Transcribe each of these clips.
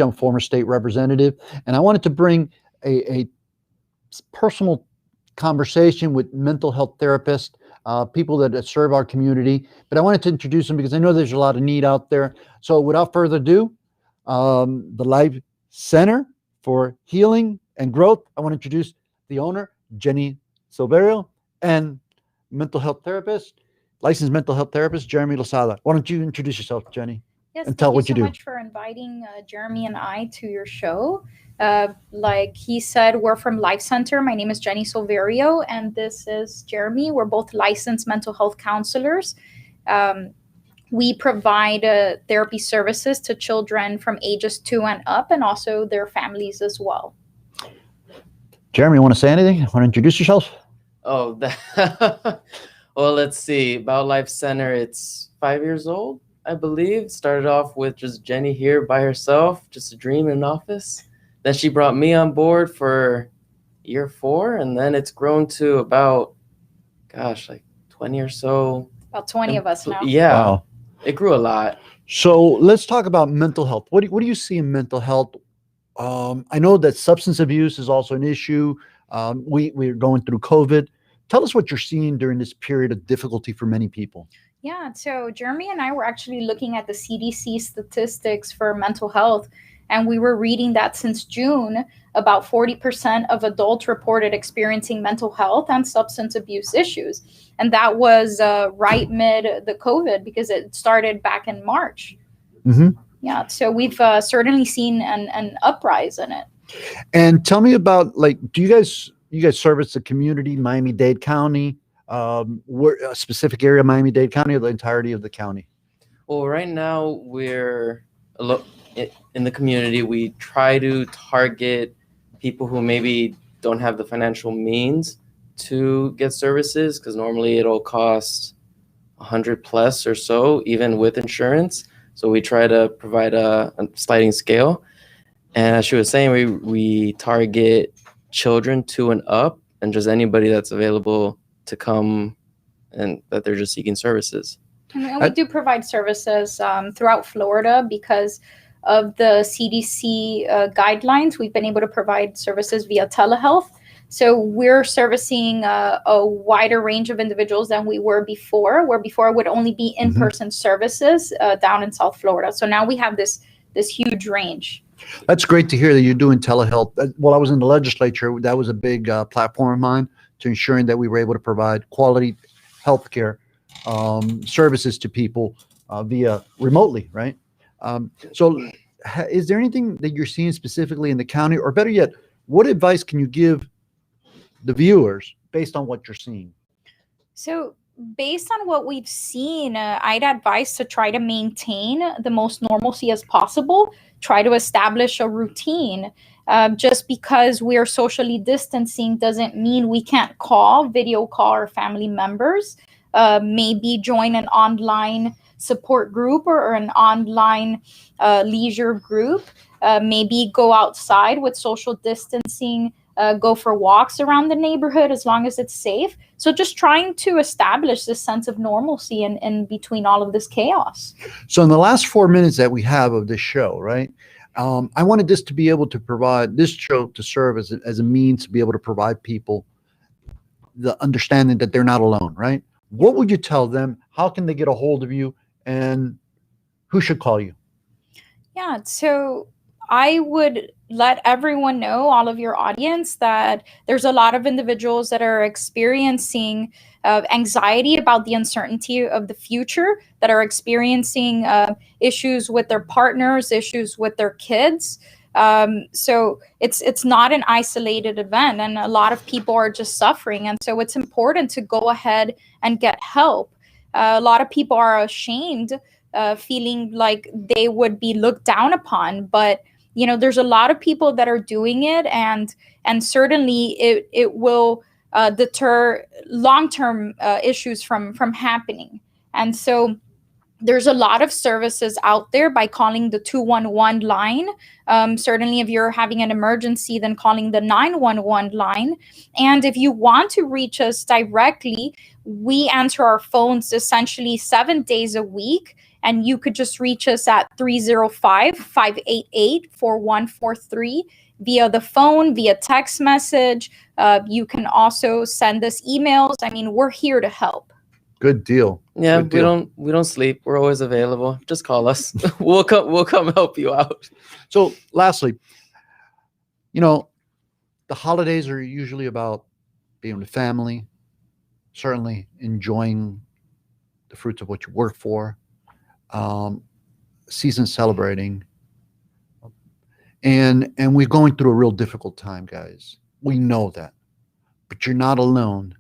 I'm a former state representative, and I wanted to bring a personal conversation with mental health therapists, people that serve our community. But I wanted to introduce them because I know there's a lot of need out there. So without further ado, the Life Center for Healing and Growth, I want to introduce the owner, Jenny Silverio, and mental health therapist, licensed mental health therapist, Jeremy Lozada. Why don't you introduce yourself, Jenny? Yes, and tell what you thank you do. so much for inviting Jeremy and I to your show. Like he said, we're from Life Center. My name is Jenny Silverio, and this is Jeremy. We're both licensed mental health counselors. We provide therapy services to children from ages 2 and up, and also their families as well. Jeremy, you want to say anything? Want to introduce yourself? Oh, well, let's see. About Life Center, it's 5 years old, I believe. Started off with just Jenny here by herself, just a dream in an office. Then she brought me on board for year 4, and then it's grown to about, like 20 or so. About 20 of us now. Yeah, Wow. It grew a lot. So let's talk about mental health. What do you see in mental health? I know that substance abuse is also an issue. We're going through COVID. Tell us what you're seeing during this period of difficulty for many people. Yeah, so Jeremy and I were actually looking at the CDC statistics for mental health, and we were reading that since June, about 40% of adults reported experiencing mental health and substance abuse issues. And that was right mid the COVID, because it started back in March. Mm-hmm. Yeah, so we've certainly seen an uprise in it. And tell me about, like, do you guys service the community, Miami-Dade County, where a specific area of Miami-Dade County, or the entirety of the county? Well, right now we're in the community. We try to target people who maybe don't have the financial means to get services, because normally it'll cost $100+ or so, even with insurance. So we try to provide a sliding scale. And as she was saying, we target children 2 and up, and just anybody that's available to come and that they're just seeking services. And we do provide services throughout Florida because of the CDC guidelines. We've been able to provide services via telehealth. So we're servicing a wider range of individuals than we were before, where before it would only be in-person services down in South Florida. So now we have this huge range. That's great to hear that you're doing telehealth. While I was in the legislature, that was a big platform of mine, to ensuring that we were able to provide quality healthcare services to people via remotely, right? So is there anything that you're seeing specifically in the county, or better yet, what advice can you give the viewers based on what you're seeing? So based on what we've seen, I'd advise to try to maintain the most normalcy as possible. Try to establish a routine. Just because we are socially distancing doesn't mean we can't video call our family members. Maybe join an online support group or an online leisure group. Maybe go outside with social distancing. Go for walks around the neighborhood as long as it's safe. So just trying to establish this sense of normalcy in between all of this chaos. So in the last 4 minutes that we have of this show, right, I wanted this to be able to provide, this show to serve as a means to be able to provide people the understanding that they're not alone, right? What would you tell them? How can they get a hold of you, and who should call you? Yeah, so I would let everyone know, all of your audience, that there's a lot of individuals that are experiencing anxiety about the uncertainty of the future, that are experiencing issues with their partners, issues with their kids. So it's not an isolated event, and a lot of people are just suffering. And so it's important to go ahead and get help. A lot of people are ashamed, feeling like they would be looked down upon, but there's a lot of people that are doing it, and certainly it will deter long-term issues from happening. And so there's a lot of services out there by calling the 211 line. Certainly if you're having an emergency, then calling the 911 line. And if you want to reach us directly, we answer our phones essentially 7 days a week. And you could just reach us at 305-588-4143 via the phone, via text message. You can also send us emails. I mean, we're here to help. Good deal. Yeah, Good deal. we don't sleep. We're always available. Just call us. We'll come help you out. So lastly, the holidays are usually about being with family, certainly enjoying the fruits of what you work for, season celebrating. And we're going through a real difficult time, guys. We know that. But you're not alone.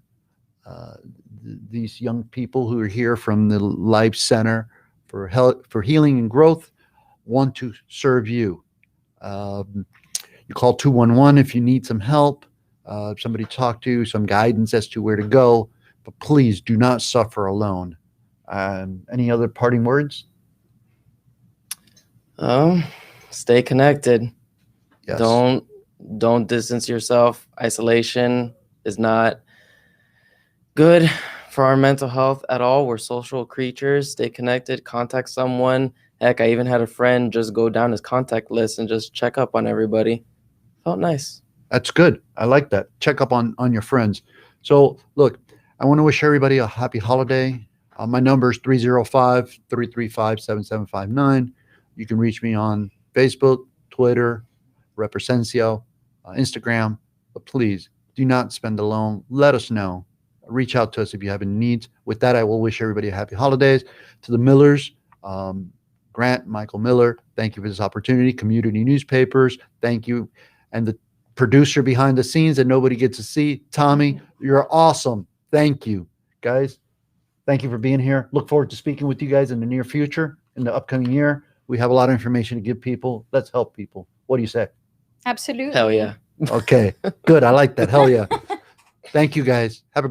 These young people who are here from the Life Center for Healing and Growth want to serve you. You call 211 if you need some help, somebody to talk to, some guidance as to where to go. But please do not suffer alone. Any other parting words? Stay connected. Yes. Don't distance yourself. Isolation is not good for our mental health at all. We're social creatures. Stay connected. Contact someone. Heck, I even had a friend just go down his contact list and just check up on everybody. Felt nice. That's good. I like that. Check up on your friends. So look, I want to wish everybody a happy holiday. My number is 305-335-7759. You can reach me on Facebook, Twitter, Asencio, Instagram. But please do not spend alone. Let us know. Reach out to us if you have any needs. With that, I will wish everybody a happy holidays. To the Millers, Grant, Michael Miller, thank you for this opportunity. Community newspapers, thank you. And the producer behind the scenes that nobody gets to see, Tommy, you're awesome. Thank you, guys. Thank you for being here. Look forward to speaking with you guys in the near future, in the upcoming year. We have a lot of information to give people. Let's help people. What do you say? Absolutely. Hell yeah. Okay, good. I like that. Hell yeah. Thank you, guys. Have a